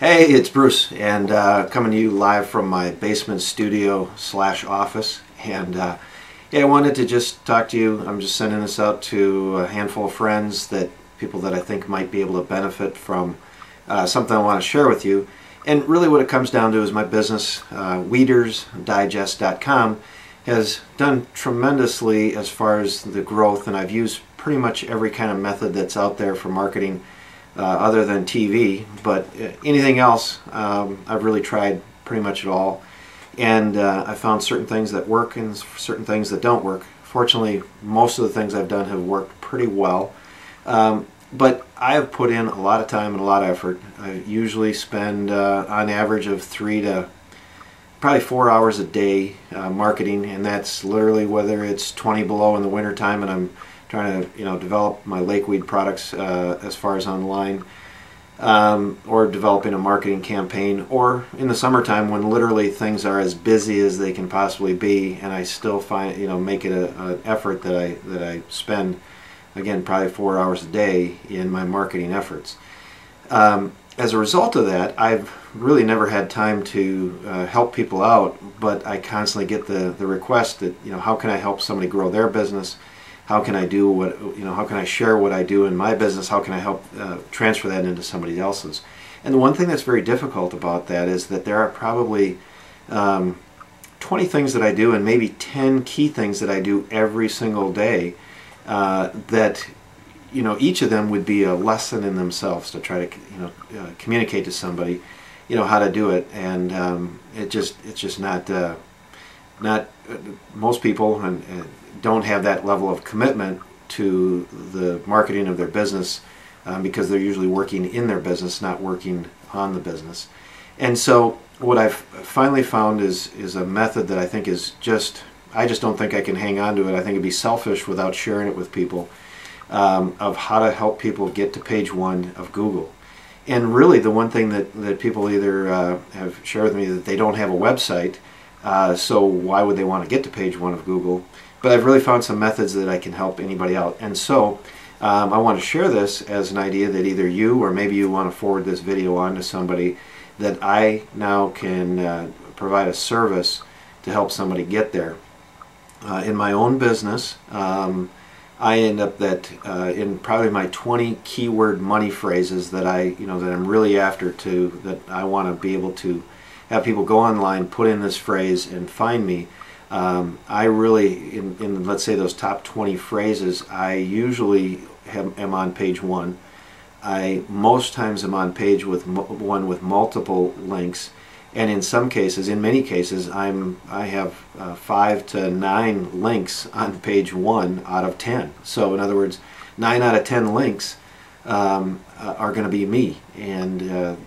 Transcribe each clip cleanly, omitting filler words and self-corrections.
Hey, it's Bruce, and coming to you live from my basement studio / office. And yeah, I wanted to just talk to you. I'm just sending this out to a handful of friends, people that I think might be able to benefit from something I want to share with you. And really what it comes down to is my business, weedersdigest.com, has done tremendously as far as the growth, and I've used pretty much every kind of method that's out there for marketing other than TV, but anything else I've really tried pretty much it all, and I found certain things that work and certain things that don't work. Fortunately, most of the things I've done have worked pretty well, but I have put in a lot of time and a lot of effort. I usually spend on average of 3 to probably 4 hours a day marketing, and that's literally whether it's 20 below in the wintertime and I'm trying to develop my lakeweed products as far as online, or developing a marketing campaign, or in the summertime when literally things are as busy as they can possibly be, and I still find make it an effort that I spend, again, probably 4 hours a day in my marketing efforts. As a result of that, I've really never had time to help people out, but I constantly get the request that how can I help somebody grow their business? How can I do what, how can I share what I do in my business? How can I help transfer that into somebody else's? And the one thing that's very difficult about that is that there are probably 20 things that I do and maybe 10 key things that I do every single day that, each of them would be a lesson in themselves to try to, communicate to somebody, how to do it. And it's just not most people don't have that level of commitment to the marketing of their business because they're usually working in their business, not working on the business. And so what I've finally found is a method that I think is I just don't think I can hang on to it. I think it'd be selfish without sharing it with people, of how to help people get to page 1 of Google. And really the one thing that people either have shared with me that they don't have a website, so why would they want to get to page 1 of Google? But I've really found some methods that I can help anybody out. And so I want to share this as an idea that either you or maybe you want to forward this video on to somebody, that I now can provide a service to help somebody get there. In my own business, I end up that in probably my 20 keyword money phrases that that I'm really after, that I want to be able to have people go online, put in this phrase, and find me. I really, in let's say those top 20 phrases, I usually am on page 1. I most times am on page 1 with multiple links, and in some cases, in many cases, I have 5 to 9 links on page 1 out of 10. So in other words, 9 out of 10 links are going to be me. And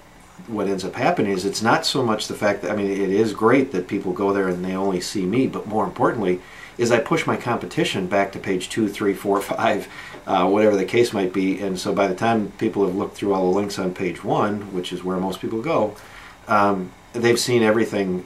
what ends up happening is it's not so much the fact that, it is great that people go there and they only see me, but more importantly is I push my competition back to page 2, 3, 4, 5, whatever the case might be. And so by the time people have looked through all the links on page 1, which is where most people go, they've seen everything,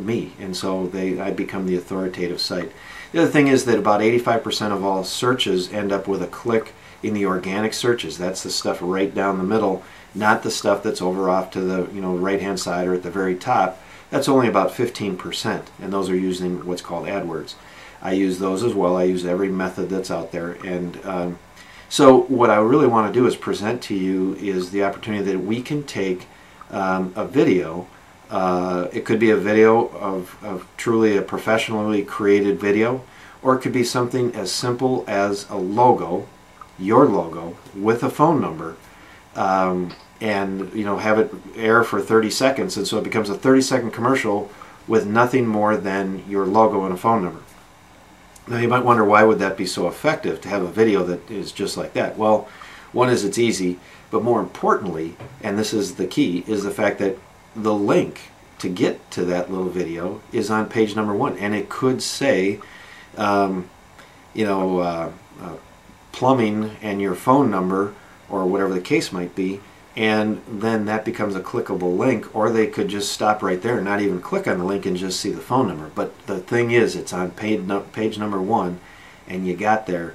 me, and so I become the authoritative site. The other thing is that about 85% of all searches end up with a click in the organic searches. That's the stuff right down the middle, not the stuff that's over off to the right hand side or at the very top. That's only about 15%, and those are using what's called AdWords. I use those as well. I use every method that's out there. And so what I really want to do is present to you is the opportunity that we can take a video. It could be a video of truly a professionally created video, or it could be something as simple as a logo, your logo, with a phone number, and have it air for 30 seconds, and so it becomes a 30-second commercial with nothing more than your logo and a phone number. Now you might wonder, why would that be so effective to have a video that is just like that? Well, one is it's easy, but more importantly, and this is the key, is the fact that the link to get to that little video is on page number 1, and it could say plumbing and your phone number, or whatever the case might be, and then that becomes a clickable link. Or they could just stop right there and not even click on the link and just see the phone number. But the thing is, it's on page number 1, and you got there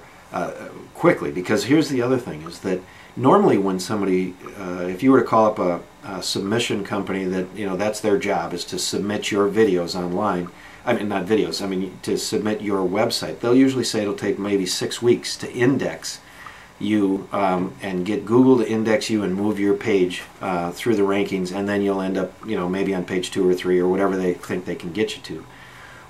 quickly. Because here's the other thing, is that normally when somebody, if you were to call up submission company that, you know, that's their job, is to submit your videos online. I mean, not videos, I mean to submit your website. They'll usually say it'll take maybe 6 weeks to index you and get Google to index you and move your page through the rankings, and then you'll end up, you know, maybe on page 2 or 3 or whatever they think they can get you to.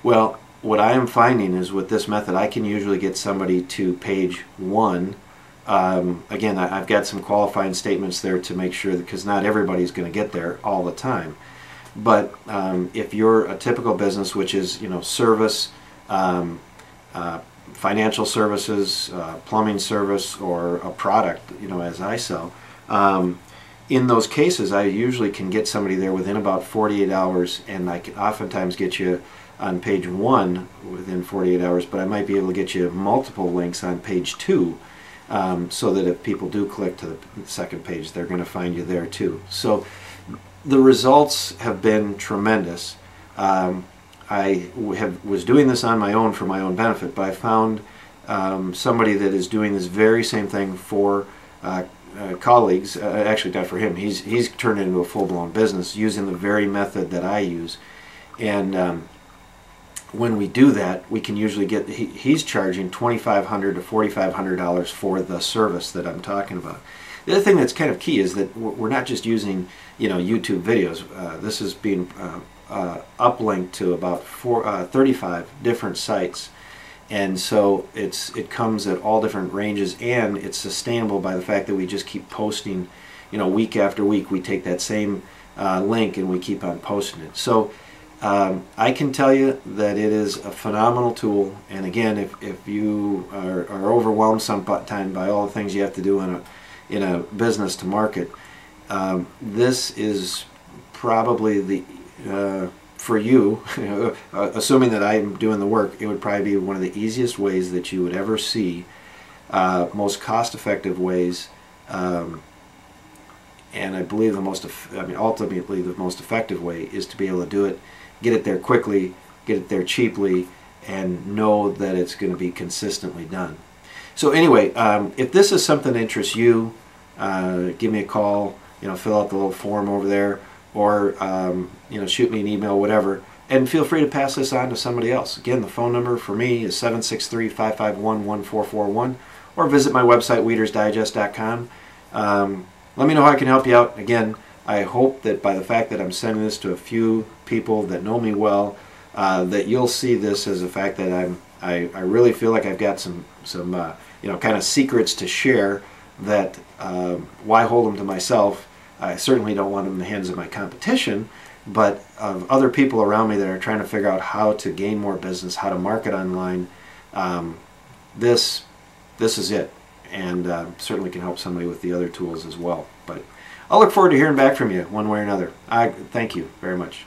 Well, what I am finding is with this method, I can usually get somebody to page 1. Again, I've got some qualifying statements there to make sure, because not everybody's going to get there all the time. But if you're a typical business, which is, you know, service, financial services, plumbing service, or a product, you know, as I sell, in those cases I usually can get somebody there within about 48 hours, and I can oftentimes get you on page 1 within 48 hours, but I might be able to get you multiple links on page 2, so that if people do click to the second page, they're going to find you there too. So the results have been tremendous. I was doing this on my own for my own benefit, but I found somebody that is doing this very same thing for colleagues. Actually, not for him. He's turned it into a full-blown business using the very method that I use. And when we do that, we can usually get, he's charging $2,500 to $4,500 for the service that I'm talking about. The other thing that's kind of key is that we're not just using, you know, YouTube videos. This is being uplinked to about 35 different sites, and so it comes at all different ranges, and it's sustainable by the fact that we just keep posting, you know, week after week. We take that same link and we keep on posting it. So I can tell you that it is a phenomenal tool. And again, if you are overwhelmed sometime by all the things you have to do in a business to market, this is probably the for you, assuming that I'm doing the work, it would probably be one of the easiest ways that you would ever see, most cost-effective ways, and I believe ultimately the most effective way is to be able to do it, get it there quickly, get it there cheaply, and know that it's going to be consistently done. So anyway, if this is something that interests you, give me a call, you know, fill out the little form over there, or you know, shoot me an email, whatever, and feel free to pass this on to somebody else. Again, the phone number for me is 763-551-1441, or visit my website, weedersdigest.com. Let me know how I can help you out. Again, I hope that by the fact that I'm sending this to a few people that know me well, that you'll see this as a fact that I really feel like I've got some you know, kind of secrets to share, that why hold them to myself? I certainly don't want them in the hands of my competition, but of other people around me that are trying to figure out how to gain more business, how to market online. This is it, and certainly can help somebody with the other tools as well. But I'll look forward to hearing back from you one way or another. Thank you very much.